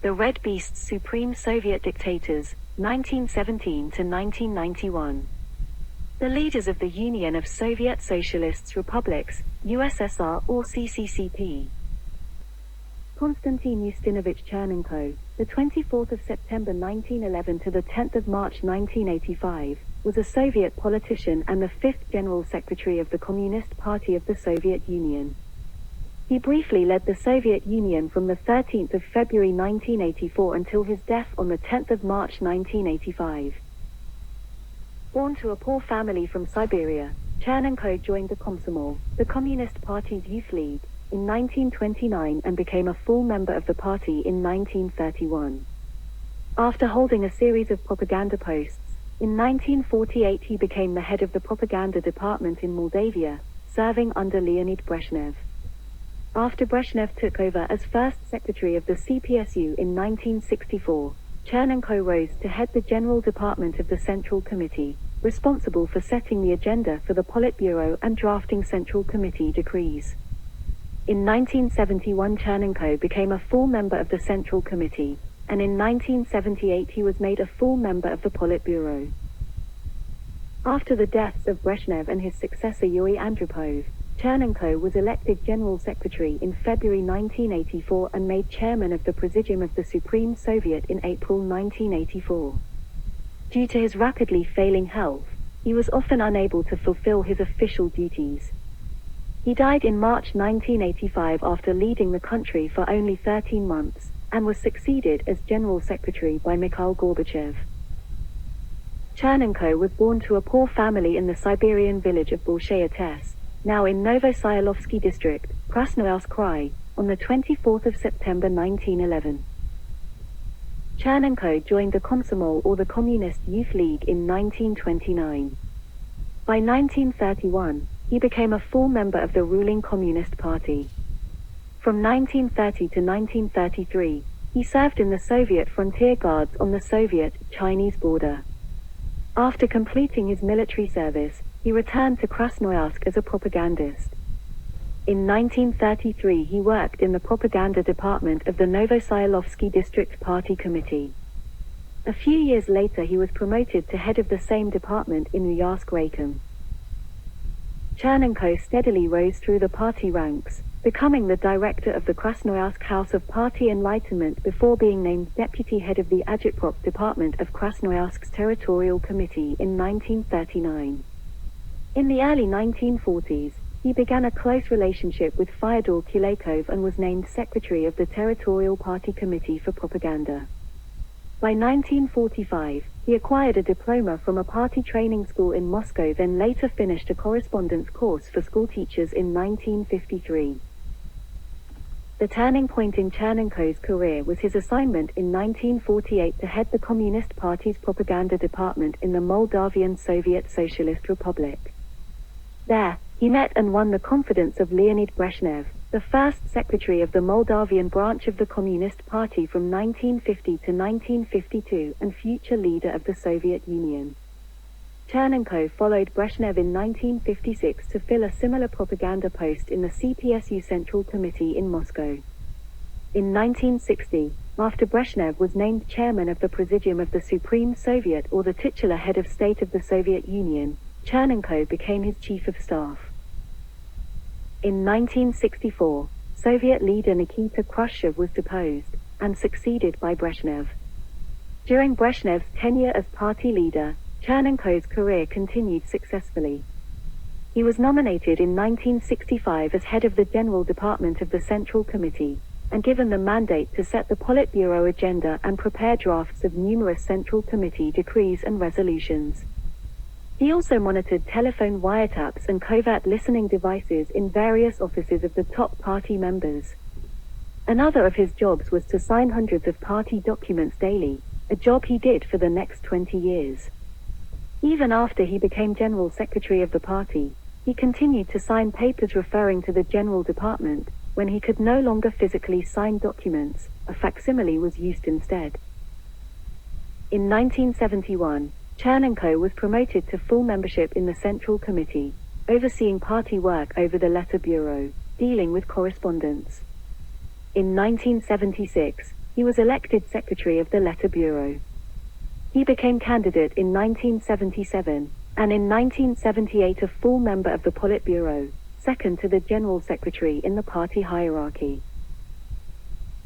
The Red Beast's Supreme Soviet Dictators, 1917 to 1991. The leaders of the Union of Soviet Socialist Republics, USSR or CCCP. Konstantin Yustinovich Chernenko, the 24th of September 1911 to the 10th of March 1985, was a Soviet politician and the 5th General Secretary of the Communist Party of the Soviet Union. He briefly led the Soviet Union from the 13th of February 1984 until his death on the 10th of March 1985. Born to a poor family from Siberia, Chernenko joined the Komsomol, the Communist Party's youth league, in 1929 and became a full member of the party in 1931. After holding a series of propaganda posts, in 1948 he became the head of the propaganda department in Moldavia, serving under Leonid Brezhnev. After Brezhnev took over as first secretary of the CPSU in 1964, Chernenko rose to head the General Department of the Central Committee, responsible for setting the agenda for the Politburo and drafting Central Committee decrees. In 1971 Chernenko became a full member of the Central Committee, and in 1978 he was made a full member of the Politburo. After the deaths of Brezhnev and his successor Yuri Andropov, Chernenko was elected General Secretary in February 1984 and made chairman of the Presidium of the Supreme Soviet in April 1984. Due to his rapidly failing health, he was often unable to fulfill his official duties. He died in March 1985 after leading the country for only 13 months, and was succeeded as General Secretary by Mikhail Gorbachev. Chernenko was born to a poor family in the Siberian village of Bolshayates, now in Novosyolovsky district, Krasnoyarsk Krai, on the 24th of September 1911. Chernenko joined the Komsomol or the Communist Youth League in 1929. By 1931, he became a full member of the ruling Communist Party. From 1930 to 1933, he served in the Soviet Frontier Guards on the Soviet-Chinese border. After completing his military service, he returned to Krasnoyarsk as a propagandist. In 1933 he worked in the propaganda department of the Novosyolovsky District Party Committee. A few years later he was promoted to head of the same department in Uyarsk-Raykom. Chernenko steadily rose through the party ranks, becoming the director of the Krasnoyarsk House of Party Enlightenment before being named deputy head of the Agitprop department of Krasnoyarsk's Territorial Committee in 1939. In the early 1940s, he began a close relationship with Fyodor Kulakov and was named secretary of the Territorial Party Committee for Propaganda. By 1945, he acquired a diploma from a party training school in Moscow, then later finished a correspondence course for schoolteachers in 1953. The turning point in Chernenko's career was his assignment in 1948 to head the Communist Party's propaganda department in the Moldavian Soviet Socialist Republic. There, he met and won the confidence of Leonid Brezhnev, the first secretary of the Moldavian branch of the Communist Party from 1950 to 1952 and future leader of the Soviet Union. Chernenko followed Brezhnev in 1956 to fill a similar propaganda post in the CPSU Central Committee in Moscow. In 1960, after Brezhnev was named chairman of the Presidium of the Supreme Soviet or the titular head of state of the Soviet Union, Chernenko became his chief of staff. In 1964, Soviet leader Nikita Khrushchev was deposed, and succeeded by Brezhnev. During Brezhnev's tenure as party leader, Chernenko's career continued successfully. He was nominated in 1965 as head of the General Department of the Central Committee, and given the mandate to set the Politburo agenda and prepare drafts of numerous Central Committee decrees and resolutions. He also monitored telephone wiretaps and covert listening devices in various offices of the top party members. Another of his jobs was to sign hundreds of party documents daily, a job he did for the next 20 years. Even after he became General Secretary of the party, he continued to sign papers referring to the General Department. When he could no longer physically sign documents, a facsimile was used instead. In 1971, Chernenko was promoted to full membership in the Central Committee, overseeing party work over the letter bureau, dealing with correspondence. In 1976, he was elected secretary of the Letter Bureau. He became candidate in 1977, and in 1978 a full member of the Politburo, second to the general secretary in the party hierarchy.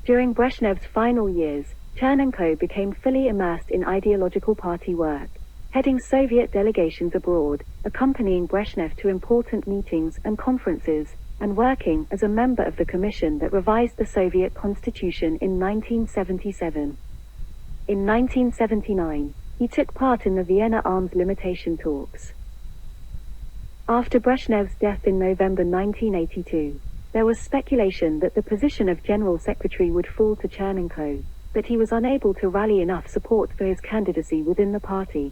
During Brezhnev's final years, Chernenko became fully immersed in ideological party work, heading Soviet delegations abroad, accompanying Brezhnev to important meetings and conferences, and working as a member of the commission that revised the Soviet constitution in 1977. In 1979, he took part in the Vienna arms limitation talks. After Brezhnev's death in November 1982, there was speculation that the position of General Secretary would fall to Chernenko, but he was unable to rally enough support for his candidacy within the party.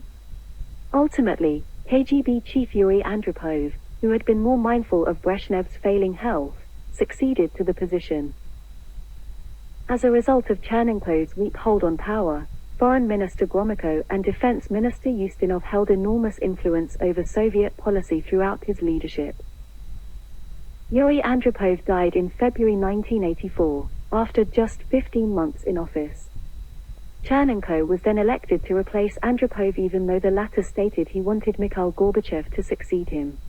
Ultimately, KGB chief Yuri Andropov, who had been more mindful of Brezhnev's failing health, succeeded to the position. As a result of Chernenko's weak hold on power, Foreign Minister Gromyko and Defense Minister Ustinov held enormous influence over Soviet policy throughout his leadership. Yuri Andropov died in February 1984, after just 15 months in office. Chernenko was then elected to replace Andropov even though the latter stated he wanted Mikhail Gorbachev to succeed him.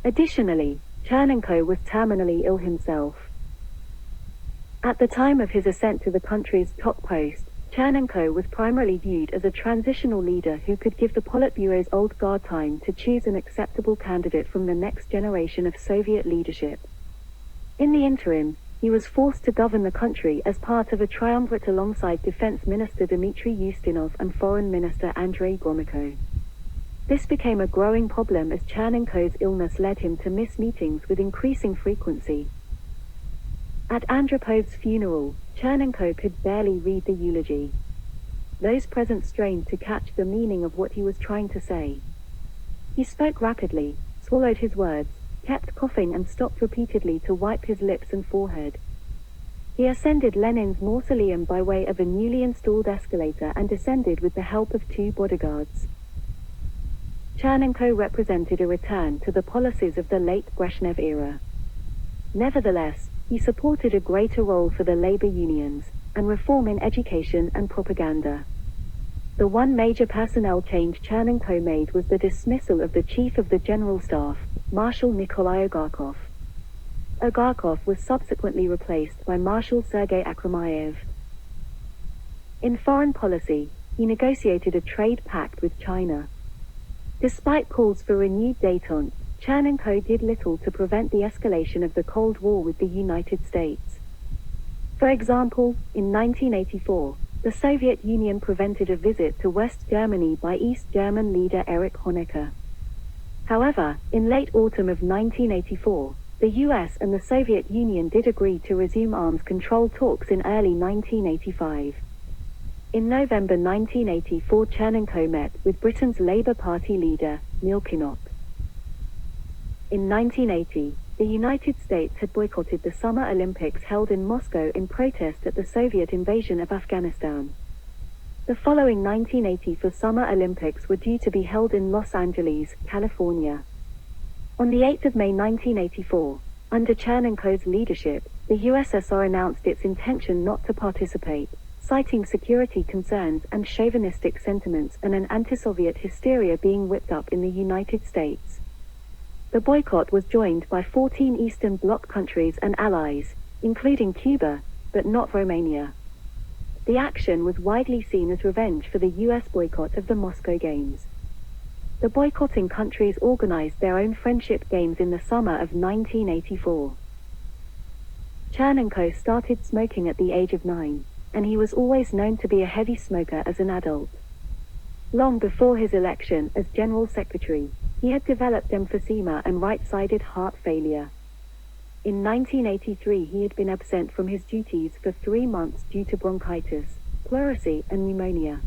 Additionally, Chernenko was terminally ill himself. At the time of his ascent to the country's top post, Chernenko was primarily viewed as a transitional leader who could give the Politburo's old guard time to choose an acceptable candidate from the next generation of Soviet leadership. In the interim, he was forced to govern the country as part of a triumvirate alongside Defense Minister Dmitry Ustinov and Foreign Minister Andrei Gromyko. This became a growing problem as Chernenko's illness led him to miss meetings with increasing frequency. At Andropov's funeral, Chernenko could barely read the eulogy. Those present strained to catch the meaning of what he was trying to say. He spoke rapidly, swallowed his words, kept coughing and stopped repeatedly to wipe his lips and forehead. He ascended Lenin's mausoleum by way of a newly installed escalator and descended with the help of 2 bodyguards. Chernenko represented a return to the policies of the late Brezhnev era. Nevertheless, he supported a greater role for the labor unions, and reform in education and propaganda. The one major personnel change Chernenko made was the dismissal of the chief of the General Staff, Marshal Nikolai Agarkov. Agarkov was subsequently replaced by Marshal Sergei Akramayev. In foreign policy, he negotiated a trade pact with China. Despite calls for renewed détente, Chernenko did little to prevent the escalation of the Cold War with the United States. For example, in 1984, the Soviet Union prevented a visit to West Germany by East German leader Erich Honecker. However, in late autumn of 1984, the US and the Soviet Union did agree to resume arms control talks in early 1985. In November 1984, Chernenko met with Britain's Labour Party leader, Neil Kinnock. In 1980, the United States had boycotted the Summer Olympics held in Moscow in protest at the Soviet invasion of Afghanistan. The following 1984 Summer Olympics were due to be held in Los Angeles, California. On the 8th of May 1984, under Chernenko's leadership, the USSR announced its intention not to participate, citing security concerns and chauvinistic sentiments and an anti-Soviet hysteria being whipped up in the United States. The boycott was joined by 14 Eastern Bloc countries and allies, including Cuba, but not Romania. The action was widely seen as revenge for the US boycott of the Moscow Games. The boycotting countries organized their own friendship games in the summer of 1984. Chernenko started smoking at the age of 9, and he was always known to be a heavy smoker as an adult. Long before his election as General Secretary, he had developed emphysema and right-sided heart failure. In 1983 he had been absent from his duties for 3 months due to bronchitis, pleurisy and pneumonia.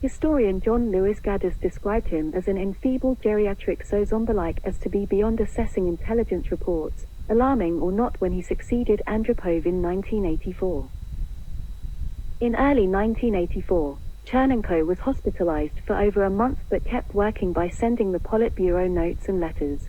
Historian John Lewis Gaddis described him as an enfeebled geriatric so zombie-like as to be beyond assessing intelligence reports, alarming or not when he succeeded Andropov in 1984. In early 1984, Chernenko was hospitalized for over a month but kept working by sending the Politburo notes and letters.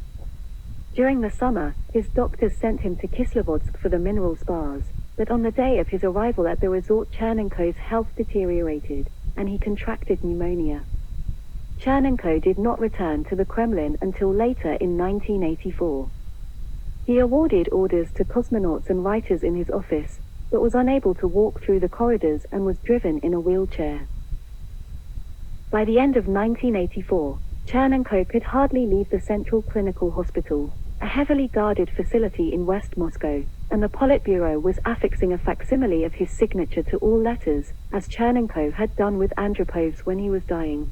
During the summer, his doctors sent him to Kislovodsk for the mineral spas, But on the day of his arrival at the resort, Chernenko's health deteriorated, and he contracted pneumonia. Chernenko did not return to the Kremlin until later in 1984. He awarded orders to cosmonauts and writers in his office, but was unable to walk through the corridors and was driven in a wheelchair. By the end of 1984, Chernenko could hardly leave the Central Clinical Hospital, a heavily guarded facility in West Moscow, and the Politburo was affixing a facsimile of his signature to all letters, as Chernenko had done with Andropov's when he was dying.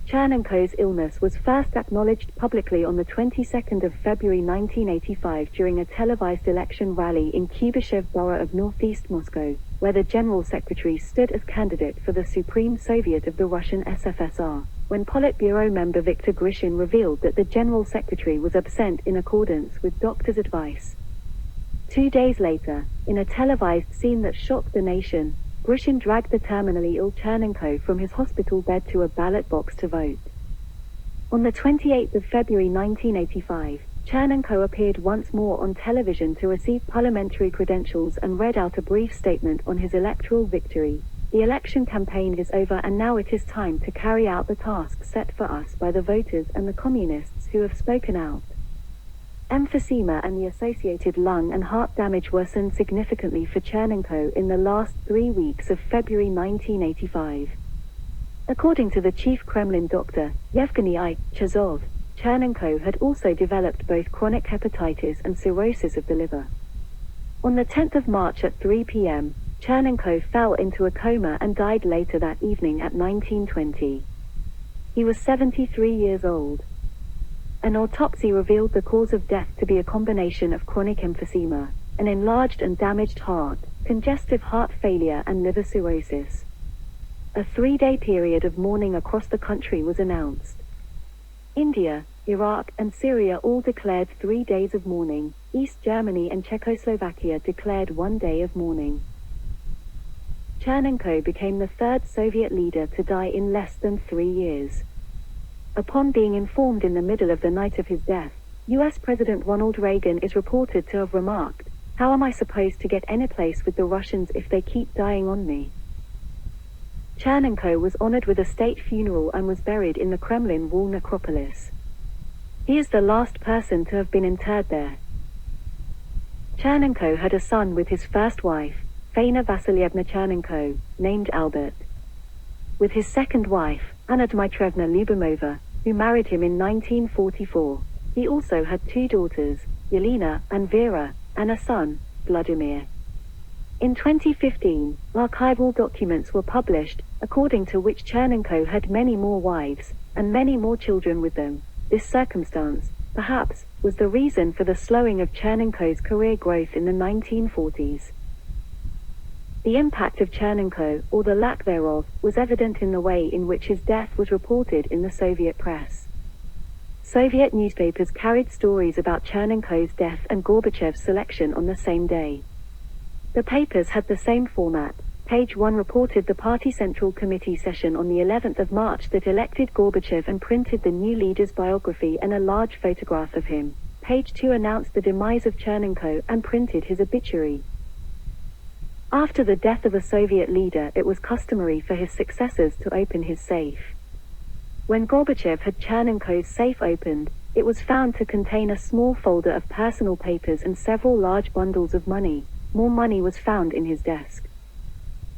Chernenko's illness was first acknowledged publicly on the 22nd of February 1985 during a televised election rally in Kubyshev borough of northeast Moscow, where the General Secretary stood as candidate for the Supreme Soviet of the Russian SFSR, when Politburo member Viktor Grishin revealed that the General Secretary was absent in accordance with doctor's advice. 2 days later, in a televised scene that shocked the nation, Grishin dragged the terminally ill Chernenko from his hospital bed to a ballot box to vote. On the 28th of February 1985, Chernenko appeared once more on television to receive parliamentary credentials and read out a brief statement on his electoral victory. The election campaign is over, and now it is time to carry out the task set for us by the voters and the communists who have spoken out. Emphysema and the associated lung and heart damage worsened significantly for Chernenko in the last 3 weeks of February 1985. According to the chief Kremlin doctor, Yevgeny I. Chazov, Chernenko had also developed both chronic hepatitis and cirrhosis of the liver. On the 10th of March at 3 p.m., Chernenko fell into a coma and died later that evening at 1920. He was 73 years old. An autopsy revealed the cause of death to be a combination of chronic emphysema, an enlarged and damaged heart, congestive heart failure and liver cirrhosis. A 3-day period of mourning across the country was announced. India, Iraq and Syria all declared 3 days of mourning. East Germany and Czechoslovakia declared 1 day of mourning. Chernenko became the third Soviet leader to die in less than 3 years. Upon being informed in the middle of the night of his death, US President Ronald Reagan is reported to have remarked, "How am I supposed to get any place with the Russians if they keep dying on me?" Chernenko was honored with a state funeral and was buried in the Kremlin Wall necropolis. He is the last person to have been interred there. Chernenko had a son with his first wife, Faina Vasilyevna Chernenko, named Albert. With his second wife, Anna Dmitrievna Lyubimova, who married him in 1944. He also had 2 daughters, Yelena and Vera, and a son, Vladimir. In 2015, archival documents were published, according to which Chernenko had many more wives, and many more children with them. This circumstance, perhaps, was the reason for the slowing of Chernenko's career growth in the 1940s. The impact of Chernenko, or the lack thereof, was evident in the way in which his death was reported in the Soviet press. Soviet newspapers carried stories about Chernenko's death and Gorbachev's selection on the same day. The papers had the same format. Page 1 reported the Party Central Committee session on the 11th of March that elected Gorbachev and printed the new leader's biography and a large photograph of him. Page 2 announced the demise of Chernenko and printed his obituary. After the death of a Soviet leader, it was customary for his successors to open his safe. When Gorbachev had Chernenko's safe opened, it was found to contain a small folder of personal papers and several large bundles of money. More money was found in his desk.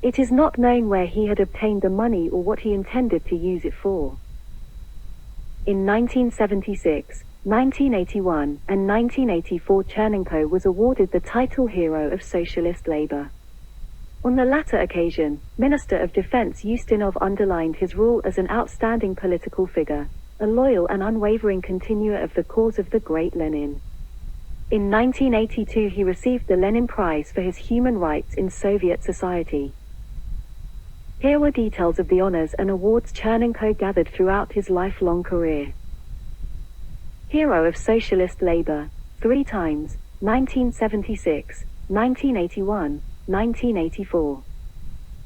It is not known where he had obtained the money or what he intended to use it for. In 1976, 1981, and 1984, Chernenko was awarded the title Hero of Socialist Labor. On the latter occasion, Minister of Defense Ustinov underlined his role as an outstanding political figure, a loyal and unwavering continuer of the cause of the great Lenin. In 1982 he received the Lenin Prize for his human rights in Soviet society. Here were details of the honors and awards Chernenko gathered throughout his lifelong career. Hero of Socialist Labor, 3 times, 1976, 1981, 1984.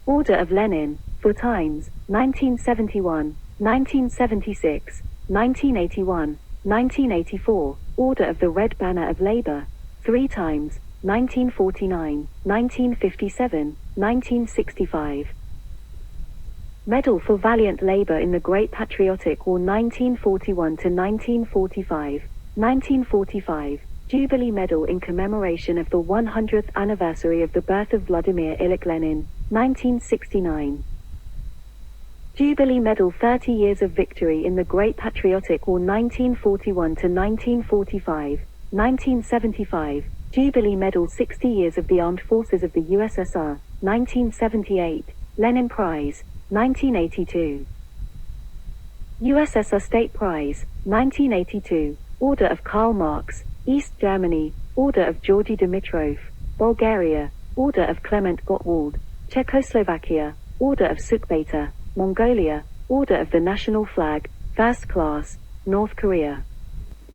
Order of Lenin, 4 times, 1971, 1976, 1981, 1984. Order of the Red Banner of Labor, 3 times, 1949, 1957, 1965. Medal for Valiant Labor in the Great Patriotic War 1941 to 1945, 1945. Jubilee Medal in commemoration of the 100th anniversary of the birth of Vladimir Ilyich Lenin, 1969. Jubilee Medal 30 Years of Victory in the Great Patriotic War 1941 to 1945, 1975. Jubilee Medal 60 Years of the Armed Forces of the USSR, 1978. Lenin Prize, 1982. USSR State Prize, 1982. Order of Karl Marx, East Germany. Order of Georgy Dimitrov, Bulgaria. Order of Clement Gottwald, Czechoslovakia. Order of Sukbeta, Mongolia. Order of the National Flag, First Class, North Korea.